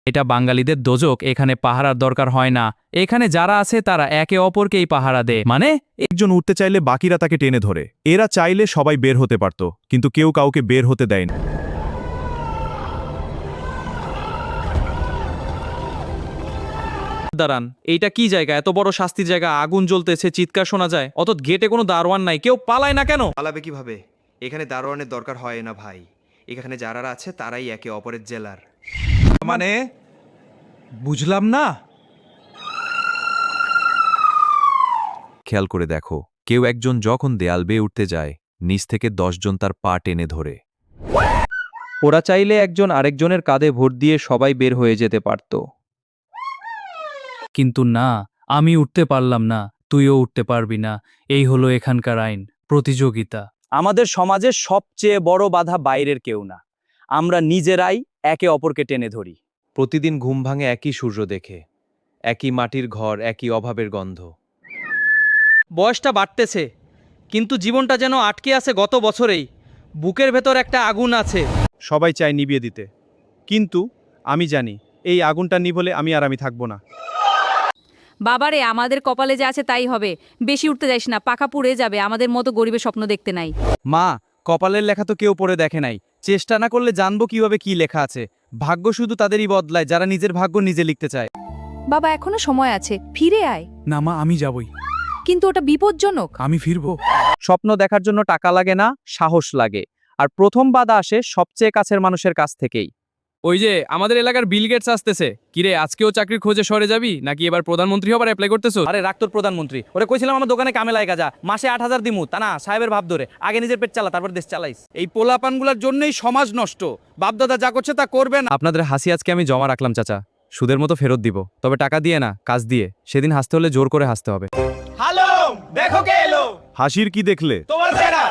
এটা বাঙালিদের দোজক, এখানে পাহারার দরকার হয় না। এখানে যারা আছে তারা একে অপরকেই পাহারা দেয়। মানে একজন উঠতে চাইলে বাকিরা তাকে টেনে ধরে। এরা চাইলে সবাই বের হতে পারত, কিন্তু কেউ কাউকে বের হতে দেয় না। দাঁড়ান, এইটা কি জায়গা? এত বড় শাস্তির জায়গা, আগুন জ্বলতেছে, চিৎকার শোনা যায়, অত গেটে কোনো দারোয়ান নাই, কেউ পালায় না কেন? পালাবে কিভাবে? এখানে দারোয়ানের দরকার হয় না ভাই। এখানে যারা আছে তারাই একে অপরের জেলার। মানে বুঝলাম না। খেয়াল করে দেখো, কেউ একজন যখন দেয়াল বেয়ে উঠতে যায়, নিচ থেকে 10 জন তার পা টেনে ধরে। ওরা চাইলে একজন আরেকজনের কাঁধে ভোট দিয়ে সবাই বের হয়ে যেতে পারত, কিন্তু না, আমি উঠতে পারলাম না, তুইও উঠতে পারবি না। এই হলো এখানকার আইন, প্রতিযোগিতা। আমাদের সমাজের সবচেয়ে বড় বাধা বাইরের কেউ না, আমরা নিজেরাই একে অপরকে টেনে ধরি। প্রতিদিন ঘুম ভাঙে একই সূর্য দেখে, একই মাটির ঘর, একই অভাবের গন্ধ। বয়সটা বাড়তেছে, কিন্তু জীবনটা যেন আটকে আছে গত বছরেই। বুকের ভেতর একটা আগুন আছে। সবাই চায় নিভিয়ে দিতে, কিন্তু আমি জানি এই আগুনটা নিভলে আমি থাকবো না। বাবারে, আমাদের কপালে যা আছে তাই হবে। বেশি উঠতে যাইস না, পাকা পুড়ে যাবে। আমাদের মতো গরিবের স্বপ্ন দেখতে নাই। মা, কপালের লেখা তো কেউ পড়ে দেখে নাই। চেষ্টা না করলে জানবো কিভাবে কি লেখা আছে। ভাগ্য শুধু তাদেরই বদলায় যারা নিজের ভাগ্য নিজে লিখতে চায়। বাবা, এখনো সময় আছে, ফিরে আয়। না মা, আমি যাবই, কিন্তু ওটা বিপজ্জনক। আমি ফিরবো। স্বপ্ন দেখার জন্য টাকা লাগে না, সাহস লাগে। আর প্রথম বাধা আসে সবচেয়ে কাছের মানুষের কাছ থেকেই। ওই যে আমাদের এলাকার বিল গেটস আসতেছে, কিরে আজকেও চাকরির খোঁজে সরে যাবি নাকি এবার প্রধানমন্ত্রী হবার অ্যাপ্লাই করতেছো? আরে রাখ তোর প্রধানমন্ত্রী, ওরে কইছিলাম আমার দোকানে কামে লাগা যা, মাসে 8,000 দিমু, তা না সাহেবের ভাব ধরে। আগে নিজের পেট চালা, তারপর দেশ চালাইস। এই পোলাপানগুলোর জন্যই সমাজ নষ্ট। বাপদাদা যা করছে তা করবে না। আপনাদের হাসি আজকে আমি জমা রাখলাম চাচা, সুদের মতো ফেরত দিব, তবে টাকা দিয়ে না, কাজ দিয়ে। সেদিন হাসতে হলে জোর করে হাসতে হবে। হ্যালো, দেখো কে এলো। হাসির কি দেখলে? তোমার চেহারা।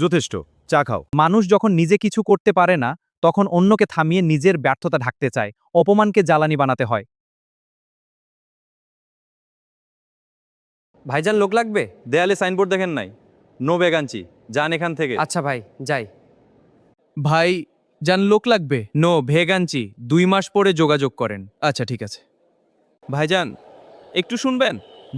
যথেষ্ট, চা খাও। মানুষ যখন নিজে কিছু করতে পারে না, তখন অন্যকে থামিয়ে নিজের ব্যর্থতা ঢাকতে চায়, অপমানকে জ্বালানি বানাতে হয়। ভাইজান, লোক লাগবে? দেয়ালে সাইনবোর্ড দেখেন নাই? নো ভ্যাকান্সি, যান এখান থেকে। আচ্ছা ভাই, যাই। ভাই জান, লোক লাগবে। নো ভ্যাকান্সি, 2 মাস পরে যোগাযোগ করেন। আচ্ছা ঠিক আছে। ভাইজান, একটু শুনবেন?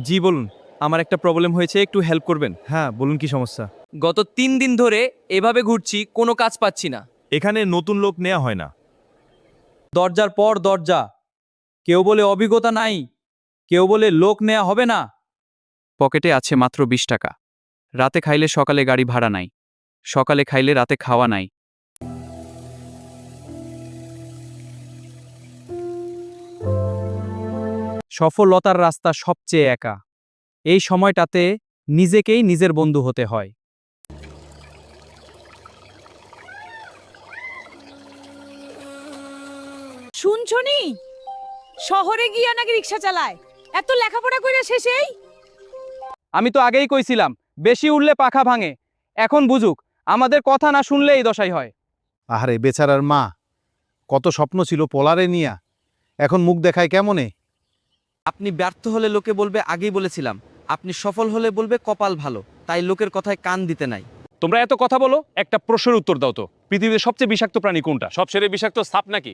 জি বলুন। আমার একটা প্রবলেম হয়েছে, একটু হেল্প করবেন? হ্যাঁ বলুন, কি সমস্যা? গত 3 দিন ধরে এভাবে ঘুরছি, কোনো কাজ পাচ্ছি না। এখানে নতুন লোক নেওয়া হয় না। দরজার পর দরজা, কেউ বলে অভিজ্ঞতা নাই, কেউ বলে লোক নেওয়া হবে না। পকেটে আছে মাত্র 20 টাকা। রাতে খাইলে সকালে গাড়ি ভাড়া নাই, সকালে খাইলে রাতে খাওয়া নাই। সফলতার রাস্তা সবচেয়ে একা। এই সময়টাতে নিজেকেই নিজের বন্ধু হতে হয়। শুনছনি, শহরে গিয়া নাকি রিক্সা চালায়? এত লেখাপড়া কইরা শেষেই? আমি তো আগেই কইছিলাম, বেশি উড়লে পাখা ভাঙে। এখন বুঝুক, আমাদের কথা না শুনলে এই দশাই হয়। আহারে বেচারার মা, কত স্বপ্ন ছিল পোলারে নিয়া, এখন মুখ দেখায় কেমনে? আপনি ব্যর্থ হলে লোকে বলবে আগেই বলেছিলাম, আপনি সফল হলে বলবে কপাল ভালো, তাই লোকের কথায় কান দিতে নাই। তোমরা এত কথা বলো, একটা প্রশ্নের উত্তর দাও তো। পৃথিবীতে সবচেয়ে বিষাক্ত প্রাণী কোনটা? সবচেয়ে বিষাক্ত সাপ নাকি?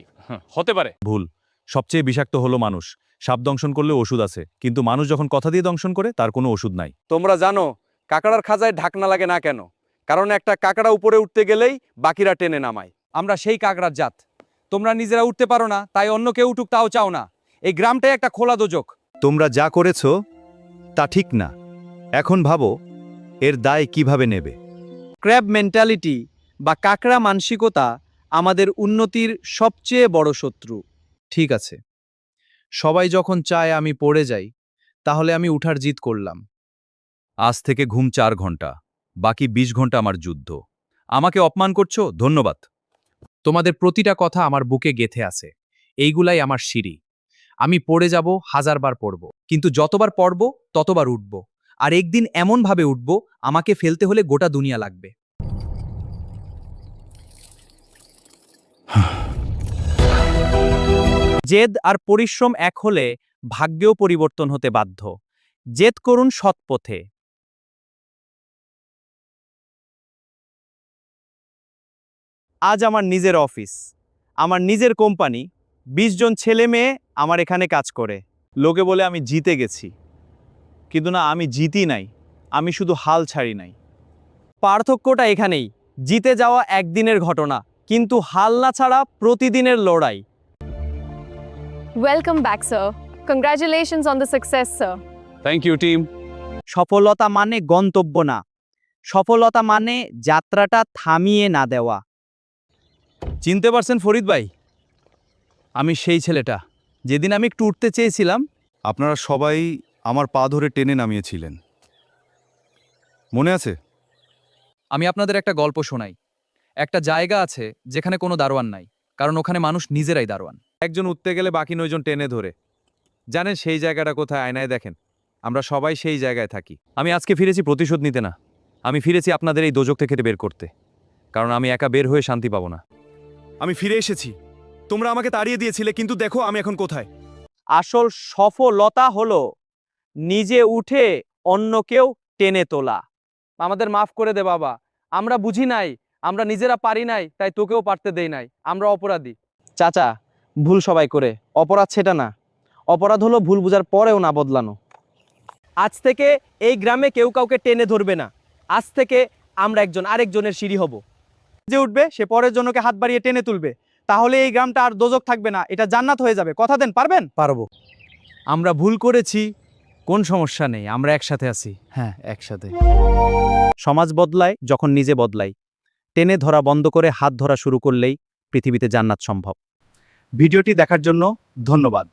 হতে পারে। ভুল। সবচেয়ে বিষাক্ত হলো মানুষ। সাপ দংশন করলে ওষুধ আছে, কিন্তু মানুষ যখন কথা দিয়ে দংশন করে তার কোনো ওষুধ নাই। তোমরা জানো কাকড়ার খাঁচায় ঢাকনা লাগে না কেন? কারণ একটা কাকড়া উপরে উঠতে গেলেই বাকিরা টেনে নামায়। আমরা সেই কাকড়ার জাত। তোমরা নিজেরা উঠতে পারো না, তাই অন্য কেউ উঠুক তাও চাও না। এই গ্রামটাই একটা খোলা দোজক। তোমরা যা করেছো তা ঠিক না। এখন ভাবো এর দায় কিভাবে নেবে। ক্র্যাব মেন্টালিটি বা কাকড়া মানসিকতা আমাদের উন্নতির সবচেয়ে বড় শত্রু। ঠিক আছে, সবাই যখন চায় আমি পড়ে যাই, তাহলে আমি উঠার জিদ করলাম। আজ থেকে ঘুম 4 ঘন্টা, বাকি 20 ঘন্টা আমার যুদ্ধ। আমাকে অপমান করছো, ধন্যবাদ। তোমাদের প্রতিটা কথা আমার বুকে গেঁথে আছে। এইগুলাই আমার সিঁড়ি। আমি পড়ে যাব, 1000 বার পড়ব, কিন্তু যতবার পড়ব ততবার উঠব। আর একদিন এমনভাবে উঠব, আমাকে ফেলতে হলে গোটা দুনিয়া লাগবে। জেদ আর পরিশ্রম এক হলে ভাগ্যেও পরিবর্তন হতে বাধ্য। জেদ করুন সৎ পথে। আজ আমার নিজের অফিস, আমার নিজের কোম্পানি, 20 জন ছেলে মেয়ে আমার এখানে কাজ করে। লোকে বলে আমি জিতে গেছি, কিন্তু না, আমি জিতি নাই, আমি শুধু হাল ছাড়ি নাই। পার্থক্যটা এখানেই, জিতে যাওয়া একদিনের ঘটনা, কিন্তু হাল না ছাড়া প্রতিদিনের লড়াই। Welcome back, sir. Congratulations on the success, sir. Thank you team. সফলতা মানে গন্তব্য না, সফলতা মানে যাত্রাটা থামিয়ে না দেওয়া। চিনতে পারছেন ফরিদ ভাই? আমি সেই ছেলেটা, যেদিন আমি একটু উঠতে চেয়েছিলাম। আপনারা সবাই আমার পা ধরে টেনে নামিয়েছিলেন, মনে আছে? আমি আপনাদের একটা গল্প শোনাই। একটা জায়গা আছে যেখানে কোনো দারোয়ান নাই, কারণ ওখানে মানুষ নিজেরাই দারোয়ান। একজন উঠতে গেলে বাকি 9 জন টেনে ধরে। জানেন সেই জায়গাটা কোথায়? আয়নায় দেখেন। আমরা সবাই সেই জায়গায় থাকি। আমি আজকে ফিরেছি প্রতিশোধ নিতে না, আমি ফিরেছি আপনাদের এই দোজক থেকে বের করতে, কারণ আমি একা বের হয়ে শান্তি পাবো না। আমি ফিরে এসেছি। তোমরা আমাকে তাড়িয়ে দিয়েছিলে, কিন্তু দেখো আমি এখন কোথায়। আসল সফলতা হলো নিজে উঠে অন্যকেও টেনে তোলা। আমাদের মাফ করে দে বাবা, আমরা বুঝি নাই, আমরা নিজেরা পারি নাই, তাই তোকেও পারতে দেই নাই, আমরা অপরাধী। চাচা, ভুল সবাই করে, অপরাধ সেটা না। অপরাধ হলো ভুল বুঝার পরেও না বদলানো। আজ থেকে এই গ্রামে কেউ কাউকে টেনে ধরবে না। আজ থেকে আমরা একজন আরেকজনের সিঁড়ি হব। যে উঠবে সে পরের জনকে হাত বাড়িয়ে টেনে তুলবে, তাহলে এই গ্রামটা আর দোজক থাকবে না, এটা জান্নাত হয়ে যাবে। কথা দেন, পারবেন? পারবো। আমরা ভুল করেছি, কোন সমস্যা নেই, আমরা একসাথে আছি। হ্যাঁ, একসাথে। সমাজ বদলায় যখন নিজে বদলাই। টেনে ধরা বন্ধ করে হাত ধরা শুরু করলেই পৃথিবীতে জান্নাত সম্ভব। ভিডিওটি দেখার জন্য ধন্যবাদ।